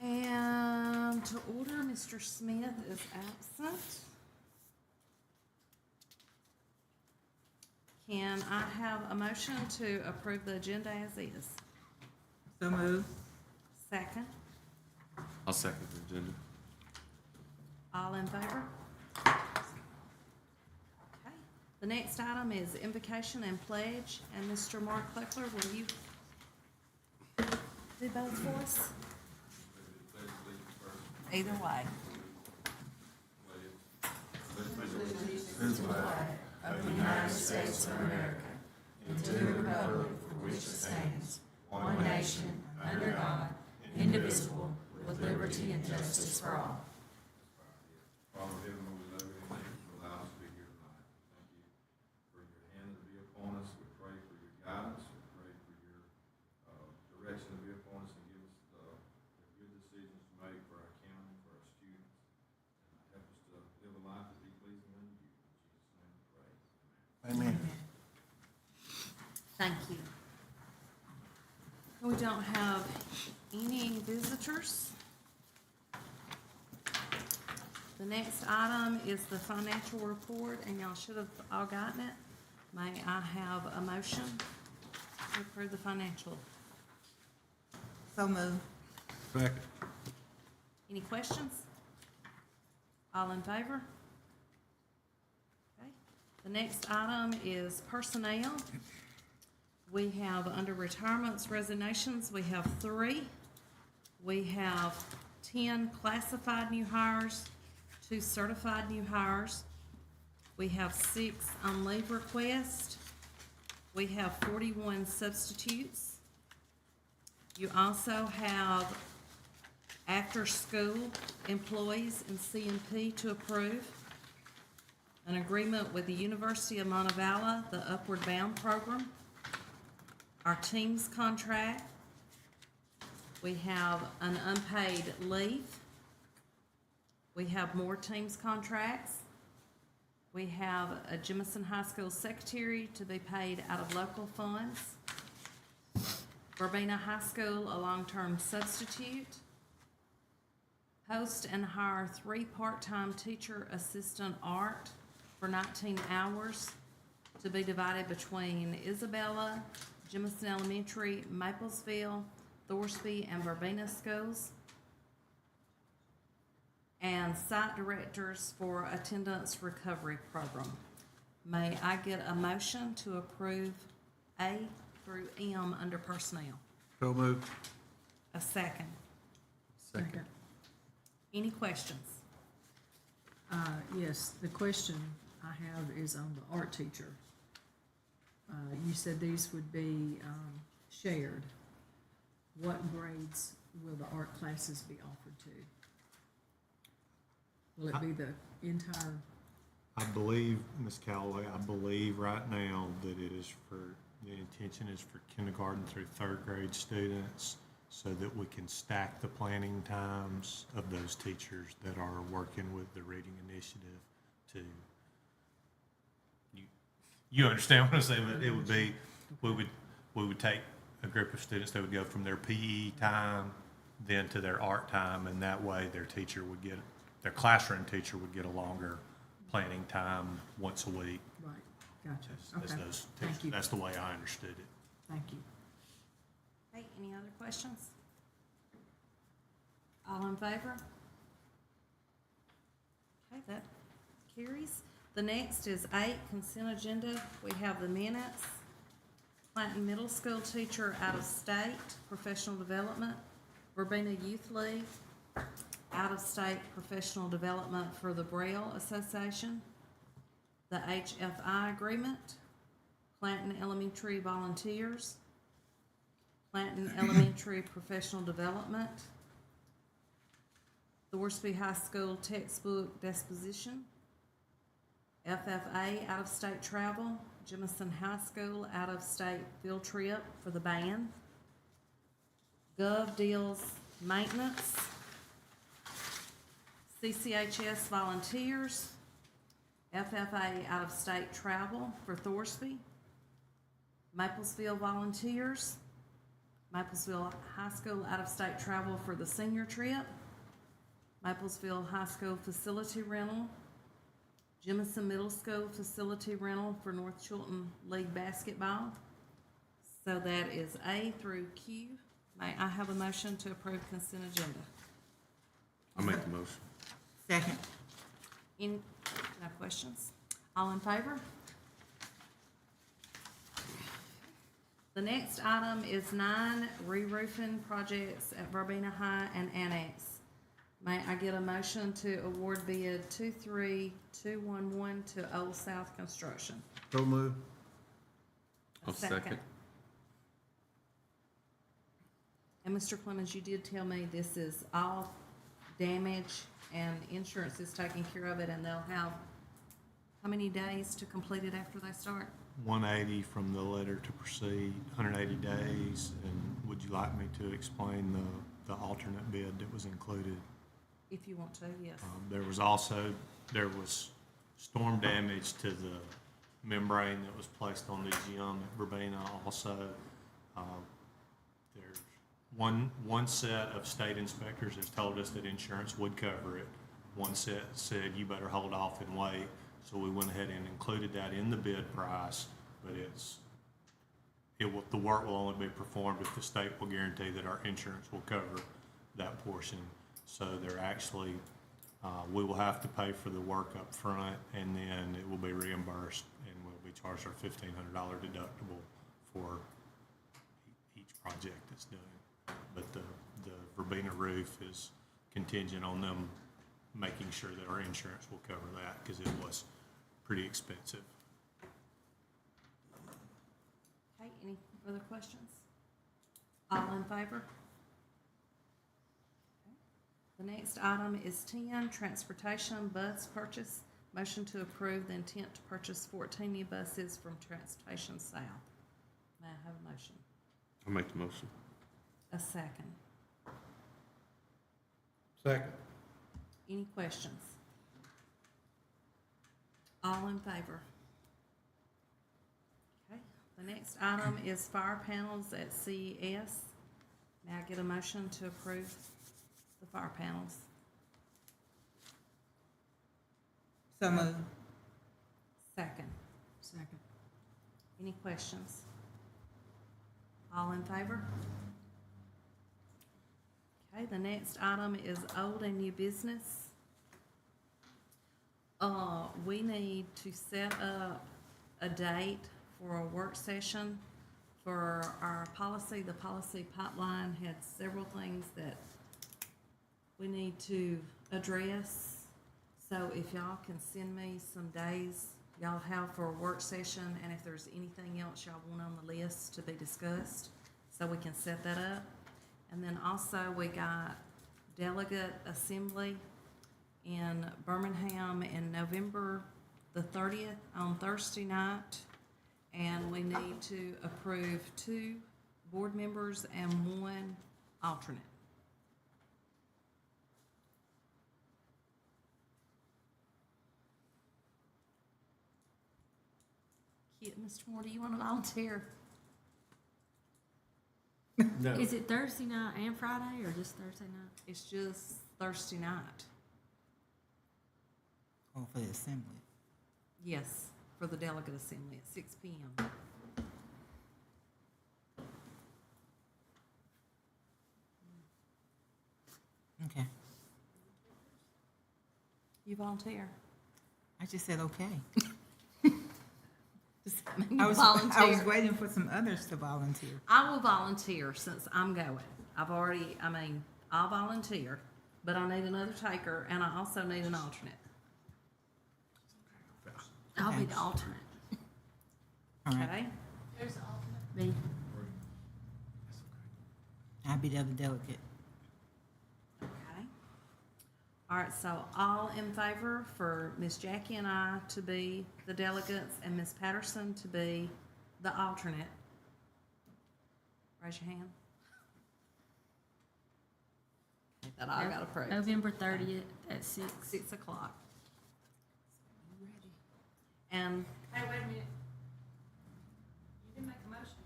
And to order, Mr. Smith is absent. Can I have a motion to approve the agenda as is? So moved. Second. I'll second the agenda. All in favor? Okay. The next item is invocation and pledge, and Mr. Mark Kleckler, will you do both for us? Either way. Of the United States of America, and to the republic for which it stands, one nation, under God, indivisible, with liberty and justice for all. Father in heaven, we love you and thank you for allowing us to be here tonight. Thank you for your hand to be upon us. We pray for your guidance. We pray for your direction to be upon us and give us the good decisions to make for our county, for our students, and help us to live a life that be pleasing unto you. In Jesus' name we pray. Amen. Thank you. We don't have any visitors. The next item is the financial report, and y'all should have all gotten it. May I have a motion to approve the financial? So moved. Second. Any questions? All in favor? Okay. The next item is personnel. We have, under retirements, resignations, we have 3. We have 10 classified new hires, 2 certified new hires. We have 6 on leave request. We have 41 substitutes. You also have after-school employees in C&P to approve. An agreement with the University of Montevallo, the Upward Bound program. Our team's contract. We have an unpaid leave. We have more teams contracts. We have a Jemison High School secretary to be paid out of local funds. Verbena High School, a long-term substitute. Post and hire 3 part-time teacher assistant art for 19 hours to be divided between Isabella, Jemison Elementary, Maplesville, Thorsby, and Verbena schools. And site directors for attendance recovery program. May I get a motion to approve A through M under personnel? So moved. A second. Second. Any questions? Yes, the question I have is on the art teacher. You said these would be shared. What grades will the art classes be offered to? Will it be the entire? I believe, Ms. Calloway, I believe right now that it is for, the intention is for kindergarten through 3rd grade students so that we can stack the planning times of those teachers that are working with the reading initiative to, you understand what I'm saying, but it would be, we would take a group of students that would go from their PE time then to their art time, and that way their teacher would get, their classroom teacher would get a longer planning time once a week. Right, gotcha. As Okay, those thank teachers. you. That's the way I understood it. Thank you. Okay, any other questions? All in favor? Okay, that carries. The next is 8, consent agenda. We have the minutes. Clanton Middle School teacher out of state, professional development. Verbena Youth League, out of state professional development for the Braille Association. The HFI agreement. Clanton Elementary volunteers. Clanton Elementary professional development. Thorsby High School textbook disposition. FFA out-of-state travel. Jemison High School out-of-state field trip for the band. Gov Deals maintenance. CCHS volunteers. FFA out-of-state travel for Thorsby. Maplesville volunteers. Maplesville High School out-of-state travel for the senior trip, Maplesville High School facility rental, Jemison Middle School facility rental for North Chilton League basketball. So that is A through Q. May I have a motion to approve consent agenda? I'll make the motion. Second. Any, no questions? All in favor? The next item is 9 re-roofing projects at Verbena High and Annex. May I get a motion to award bid 23211 to Old South Construction? So move. A I'll second. And Mr. Clemens, you did tell me this is all damage and insurance is taking care of it, and they'll have how many days to complete it after they start? 180 from the letter to proceed, 180 days. And would you like me to explain the alternate bid that was included? If you want to, yes. There was storm damage to the membrane that was placed on the gym at Verbena also. There's one set of state inspectors has told us that insurance would cover it. One set said you better hold off and wait. So we went ahead and included that in the bid price, but the work will only be performed if the state will guarantee that our insurance will cover that portion. So they're actually, we will have to pay for the work up front, and then it will be reimbursed, and we'll be charged our $1,500 deductible for each project that's done. But the Verbena roof is contingent on them making sure that our insurance will cover that, because it was pretty expensive. Okay, any further questions? All in favor? The next item is 10, transportation bus purchase. Motion to approve the intent to purchase 14 new buses from Transportation South. May I have a motion? I'll make the motion. A second. Second. Any questions? All in favor? Okay, the next item is fire panels at CES. May I get a motion to approve the fire panels? So moved. Second. Second. Any questions? All in favor? Okay, the next item is old and new business. We need to set up a date for a work session for our policy. The policy pipeline had several things that we need to address. So if y'all can send me some days y'all have for a work session, and if there's anything else y'all want on the list to be discussed, so we can set that up. And then also we got delegate assembly in Birmingham in November the 30th on Thursday night. And we need to approve 2 board members and 1 alternate. Mr. Moore, do you want to volunteer? No. Is it Thursday night and Friday, or just Thursday night? It's just Thursday night. Oh, for the assembly. Yes, for the delegate assembly at 6 p.m. Okay. You volunteer? I just said okay. Does that mean I you was volunteer? waiting for some others to volunteer. I will volunteer since I'm going. I'll volunteer, but I need another taker, and I also need an alternate. I'll be Okay. the alternate. All right. Okay? Who's the alternate? Me. I'll be the other delegate. Okay. All right, so all in favor for Miss Jackie and I to be the delegates and Miss Patterson to be the alternate? Raise your hand. That I got approved. November 30th at 6. 6 o'clock. You ready? And Hey, wait a minute. You didn't make a motion.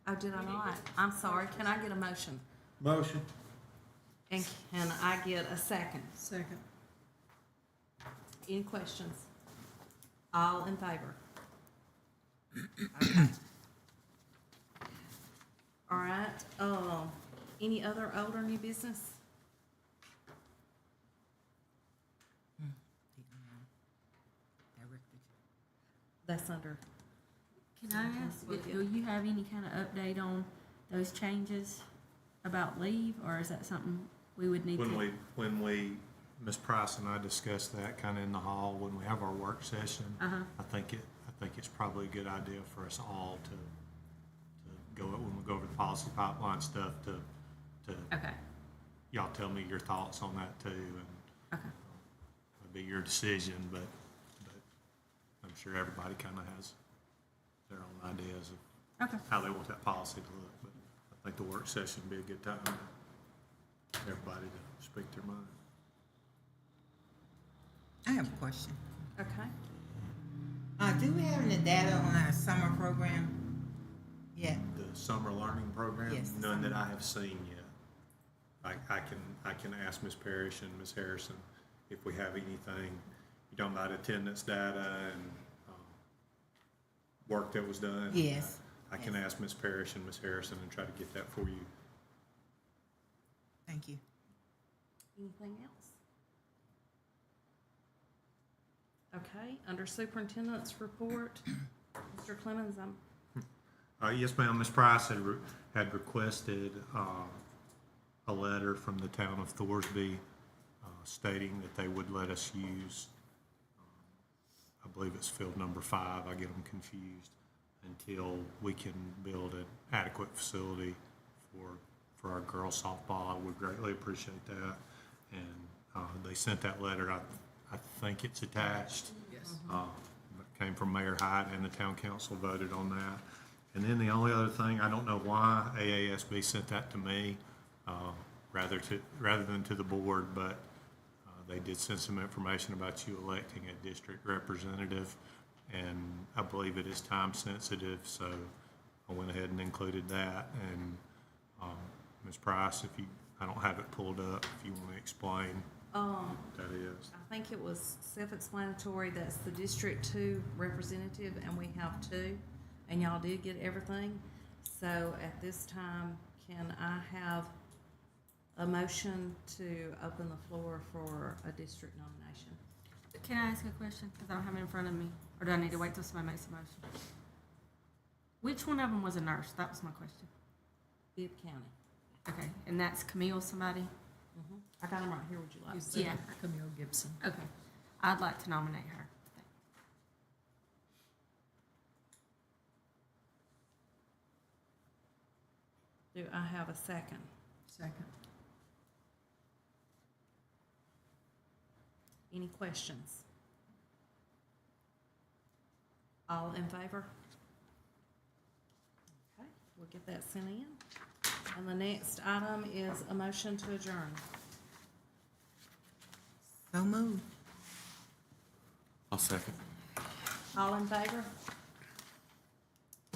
Oh, did I not? I'm sorry. Can I get a motion? Motion. And can I get a second? Second. Any questions? All in favor? Okay. All right, any other old or new business? That's under, Can I ask, do you have any kind of update on those changes about leave, or is that something we would need to? When we, Ms. Price and I discussed that kind of in the hall, when we have our work session, Uh-huh. I think it's probably a good idea for us all to go, when we go over the policy pipeline stuff, to Okay, y'all tell me your thoughts on that too, and okay. it'll be your decision, but I'm sure everybody kind of has their own ideas of Okay. how they want that policy to look, but I think the work session would be a good time for everybody to speak their mind. I have a question. okay. Do we have any data on our summer program yet? The summer learning program? Yes. None that I have seen yet. I can ask Ms. Parrish and Ms. Harrison if we have anything. You talking about attendance data and work that was done? Yes. I can ask Ms. Parrish and Ms. Harrison and try to get that for you. Thank you. Anything else? Okay, under superintendent's report, Mr. Clemens, Yes, ma'am. Ms. Price had requested a letter from the town of Thorsby stating that they would let us use, I believe it's field number 5, I get them confused, until we can build an adequate facility for our girls softball. I would greatly appreciate that. And they sent that letter. I think it's attached. Yes. It came from Mayor Hyde, and the town council voted on that. And then the only other thing, I don't know why AASB sent that to me, rather than to the board, but they did send some information about you electing a district representative, and I believe it is time sensitive, so I went ahead and included that. And Ms. Price, I don't have it pulled up, if you want to explain what that is. I think it was self-explanatory. That's the District 2 representative, and we have 2, and y'all did get everything. So at this time, can I have a motion to open the floor for a district nomination? Can I ask a question? Because I don't have it in front of me. Or do I need to wait till somebody makes a motion? Which one of them was a nurse? That was my question. Bibb County. Okay, and that's Camille somebody? I got them right here. Would you like to see? Yeah. Camille Gibson. Okay. I'd like to nominate her. Do I have a second? Second. Any questions? All in favor? Okay, we'll get that sent in. And the next item is a motion to adjourn. So moved. I'll second. All in favor?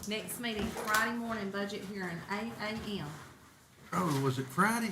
Next meeting, Friday morning, budget hearing, 8 a.m. Oh, was it Friday?